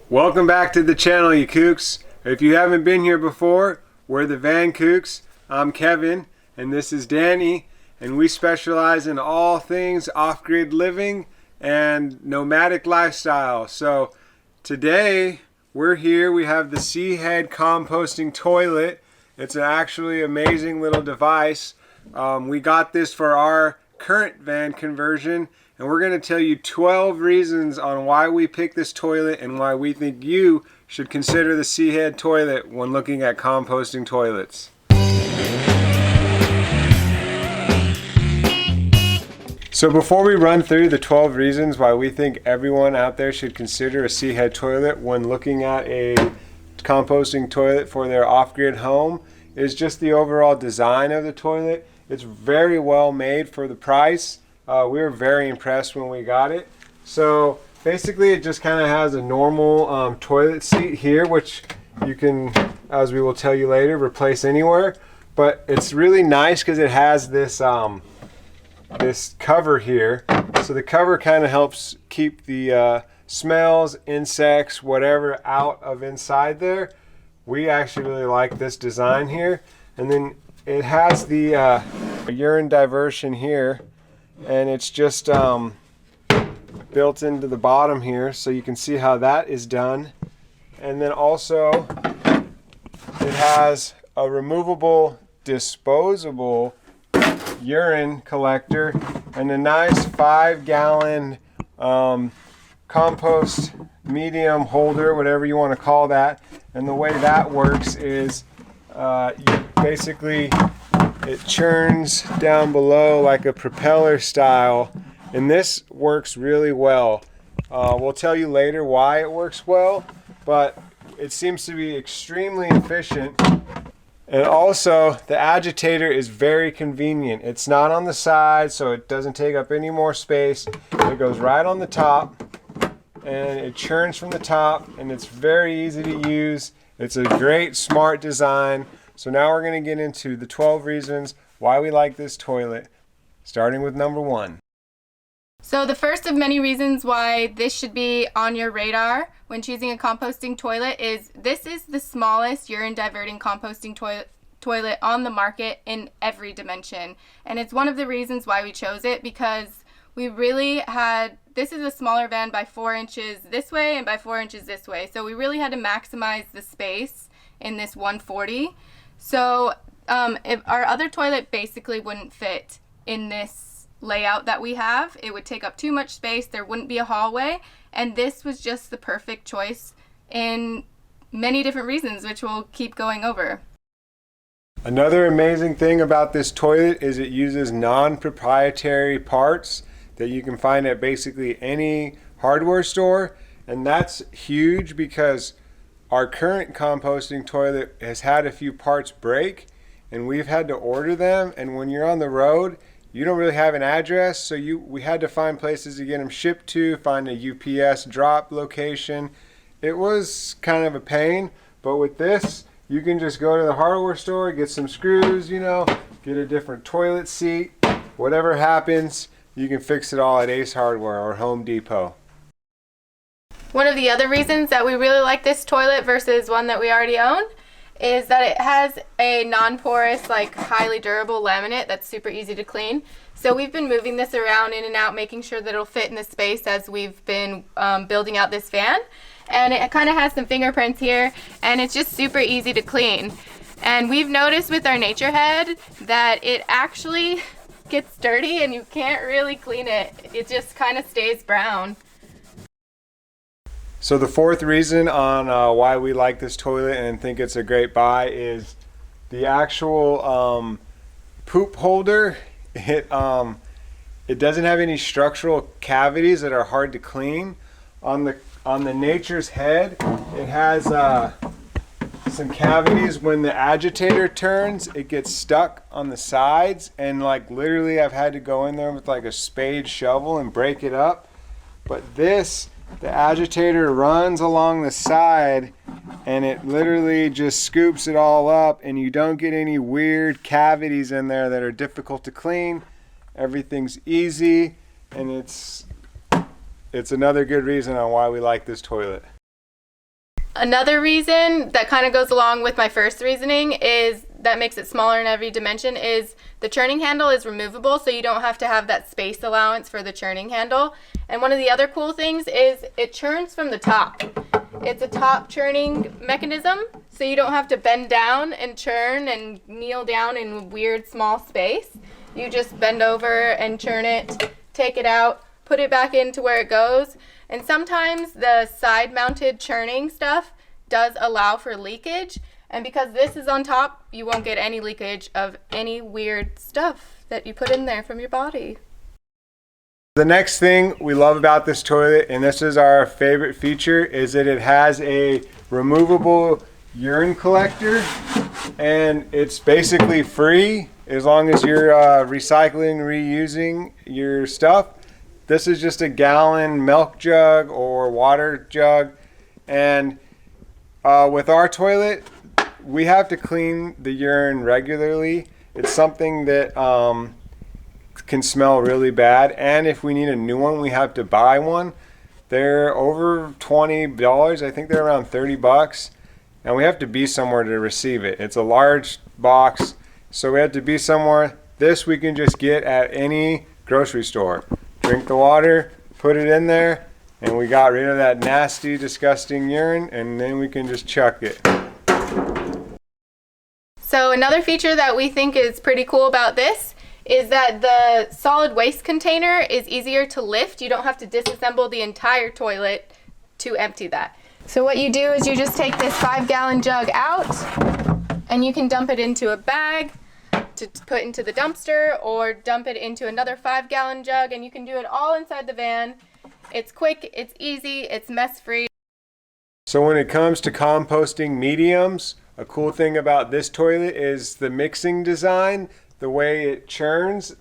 Welcome back to the channel, you Kookz. If you haven't been here before, we're the Van Kookz. I'm Kevin, and this is Danny, and we specialize in all things off-grid living and nomadic lifestyle. So today we're here. We have the Seahead composting toilet. It's an actually amazing little device. We got this for our current van conversion, and we're going to tell you 12 reasons on why we picked this toilet and why we think you should consider the Seahead toilet when looking at composting toilets. So before we run through the 12 reasons why we think everyone out there should consider a Seahead toilet when looking at a composting toilet for their off-grid home, is just the overall design of the toilet. It's very well made for the price. We were very impressed when we got it. So basically it just kind of has a normal toilet seat here, which you can, as we will tell you later, replace anywhere. But it's really nice because it has this this cover here. So the cover kind of helps keep the smells, insects, whatever out of inside there. We actually really like this design here. And then it has the urine diversion here, and it's just built into the bottom here, so you can see how that is done. And then also it has a removable, disposable urine collector and a nice 5-gallon compost medium holder, whatever you want to call that. And the way that works is basically it churns down below like a propeller style, and this works really well. We'll tell you later why it works well, but it seems to be extremely efficient. And also the agitator is very convenient. It's not on the side, so it doesn't take up any more space. It goes right on the top and it churns from the top, and it's very easy to use. It's a great smart design. So now we're going to get into the 12 reasons why we like this toilet, starting with number 1. So the first of many reasons why this should be on your radar when choosing a composting toilet is this is the smallest urine diverting composting toilet on the market in every dimension. And it's one of the reasons why we chose it, because we really had, this is a smaller van by 4 inches this way and by 4 inches this way. So we really had to maximize the space in this 140. So if our other toilet basically wouldn't fit in this layout that we have, it would take up too much space, there wouldn't be a hallway, and this was just the perfect choice in many different reasons, which we'll keep going over. Another amazing thing about this toilet is it uses non-proprietary parts that you can find at basically any hardware store, and that's huge because our current composting toilet has had a few parts break, and we've had to order them, and when you're on the road you don't really have an address, so we had to find places to get them shipped to, find a UPS drop location. It was kind of a pain, but with this you can just go to the hardware store, get some screws, you know, get a different toilet seat. Whatever happens, you can fix it all at Ace Hardware or Home Depot. One of the other reasons that we really like this toilet versus one that we already own is that it has a non-porous, like highly durable laminate that's super easy to clean. So we've been moving this around in and out, making sure that it'll fit in the space as we've been building out this van. And it kind of has some fingerprints here, and it's just super easy to clean. And we've noticed with our Nature Head that it actually gets dirty and you can't really clean it. It just kind of stays brown. So the fourth reason on why we like this toilet and think it's a great buy is the actual poop holder. It doesn't have any structural cavities that are hard to clean. On the Nature's Head, it has some cavities. When the agitator turns, it gets stuck on the sides, and like literally I've had to go in there with like a spade shovel and break it up. But this, the agitator runs along the side and it literally just scoops it all up, and you don't get any weird cavities in there that are difficult to clean. Everything's easy, and it's another good reason on why we like this toilet. Another reason that kind of goes along with my first reasoning is that makes it smaller in every dimension is the churning handle is removable, so you don't have to have that space allowance for the churning handle. And one of the other cool things is it churns from the top. It's a top churning mechanism, so you don't have to bend down and churn and kneel down in weird small space. You just bend over and churn it, take it out, put it back into where it goes. And sometimes the side mounted churning stuff does allow for leakage. And because this is on top, you won't get any leakage of any weird stuff that you put in there from your body. The next thing we love about this toilet, and this is our favorite feature, is that it has a removable urine collector, and it's basically free as long as you're recycling, reusing your stuff. This is just a gallon milk jug or water jug, and with our toilet, we have to clean the urine regularly. It's something that can smell really bad, and if we need a new one, we have to buy one. They're over $20. I think they're around 30 bucks, and we have to be somewhere to receive it. It's a large box, so we have to be somewhere. This we can just get at any grocery store. Drink the water, put it in there, and we got rid of that nasty, disgusting urine, and then we can just chuck it. So another feature that we think is pretty cool about this is that the solid waste container is easier to lift. You don't have to disassemble the entire toilet to empty that. So what you do is you just take this 5-gallon jug out, and you can dump it into a bag to put into the dumpster, or dump it into another 5-gallon jug, and you can do it all inside the van. It's quick, it's easy, it's mess-free. So when it comes to composting mediums, a cool thing about this toilet is the mixing design, the way it churns. It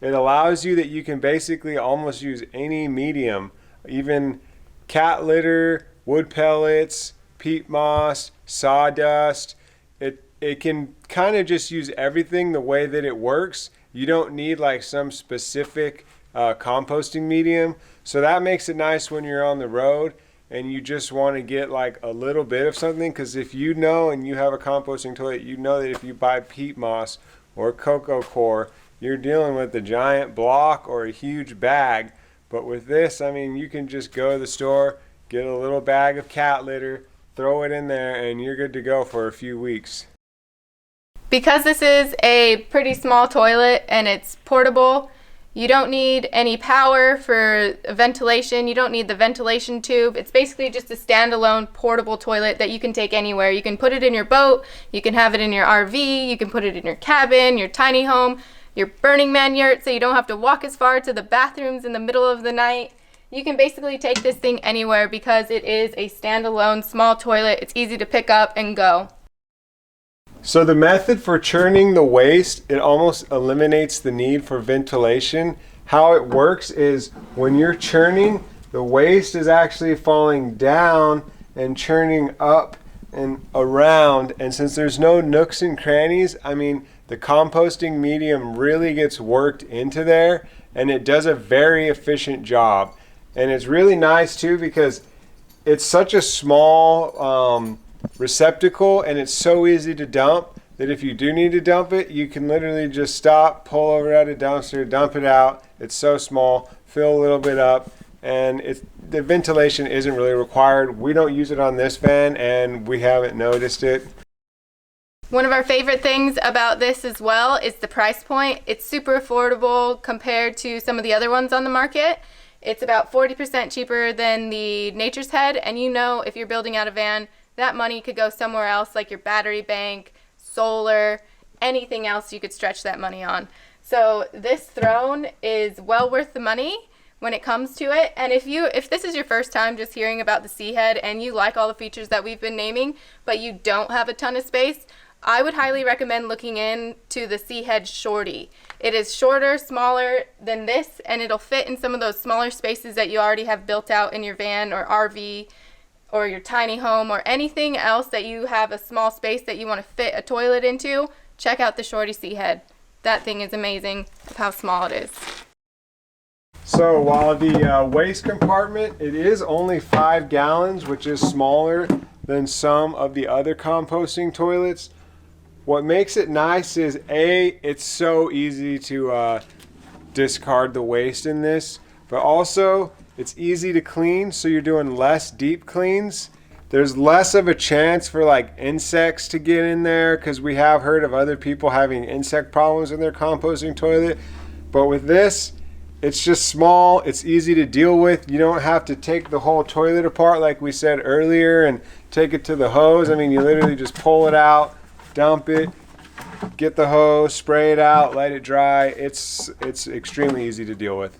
allows you that you can basically almost use any medium, even cat litter, wood pellets, peat moss, sawdust. It can kind of just use everything the way that it works. You don't need like some specific composting medium. So that makes it nice when you're on the road and you just want to get like a little bit of something, because if you know and you have a composting toilet, you know that if you buy peat moss or cocoa core, you're dealing with a giant block or a huge bag. But with this, I mean, you can just go to the store, get a little bag of cat litter, throw it in there, and you're good to go for a few weeks. Because this is a pretty small toilet and it's portable, you don't need any power for ventilation. You don't need the ventilation tube. It's basically just a standalone portable toilet that you can take anywhere. You can put it in your boat, you can have it in your RV, you can put it in your cabin, your tiny home, your Burning Man yurt, so you don't have to walk as far to the bathrooms in the middle of the night. You can basically take this thing anywhere because it is a standalone small toilet. It's easy to pick up and go. So the method for churning the waste, it almost eliminates the need for ventilation. How it works is when you're churning, the waste is actually falling down and churning up and around. And since there's no nooks and crannies, I mean, the composting medium really gets worked into there, and it does a very efficient job. And it's really nice too because it's such a small receptacle, and it's so easy to dump that if you do need to dump it, you can literally just stop, pull over at a dumpster, dump it out. It's so small, fill a little bit up, and the ventilation isn't really required. We don't use it on this van, and we haven't noticed it. One of our favorite things about this as well is the price point. It's super affordable compared to some of the other ones on the market. It's about 40% cheaper than the Nature's Head, and you know if you're building out a van, that money could go somewhere else, like your battery bank, solar, anything else you could stretch that money on. So this throne is well worth the money when it comes to it. And if this is your first time just hearing about the Sea Head and you like all the features that we've been naming, but you don't have a ton of space, I would highly recommend looking into the Sea Head Shorty. It is shorter, smaller than this, and it'll fit in some of those smaller spaces that you already have built out in your van or RV or your tiny home or anything else that you have a small space that you want to fit a toilet into. Check out the Shorty Sea Head. That thing is amazing of how small it is. So while the waste compartment, it is only 5 gallons, which is smaller than some of the other composting toilets. What makes it nice is it's so easy to discard the waste in this, but also it's easy to clean, so you're doing less deep cleans. There's less of a chance for like insects to get in there, because we have heard of other people having insect problems in their composting toilet. But with this, it's just small, it's easy to deal with. You don't have to take the whole toilet apart like we said earlier and take it to the hose. I mean, you literally just pull it out, dump it, get the hose, spray it out, let it dry. It's extremely easy to deal with.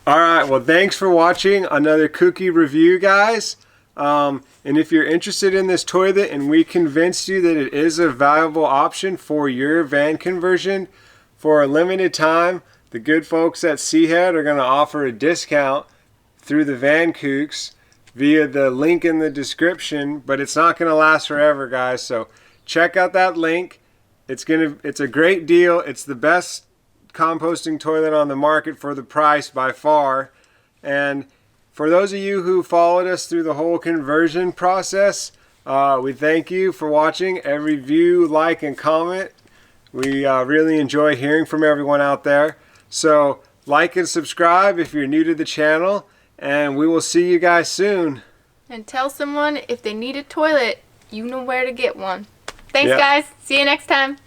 All right, well, thanks for watching another Kookz review, guys. And if you're interested in this toilet and we convinced you that it is a valuable option for your van conversion, for a limited time, the good folks at Seahead are going to offer a discount through the Van Kookz via the link in the description, but it's not going to last forever, guys. So check out that link. It's a great deal. It's the best composting toilet on the market for the price by far. And for those of you who followed us through the whole conversion process, we thank you for watching. Every view, like, and comment. We really enjoy hearing from everyone out there. So like and subscribe if you're new to the channel, and we will see you guys soon. And tell someone if they need a toilet, you know where to get one. Thanks, Yep. guys. See you next time.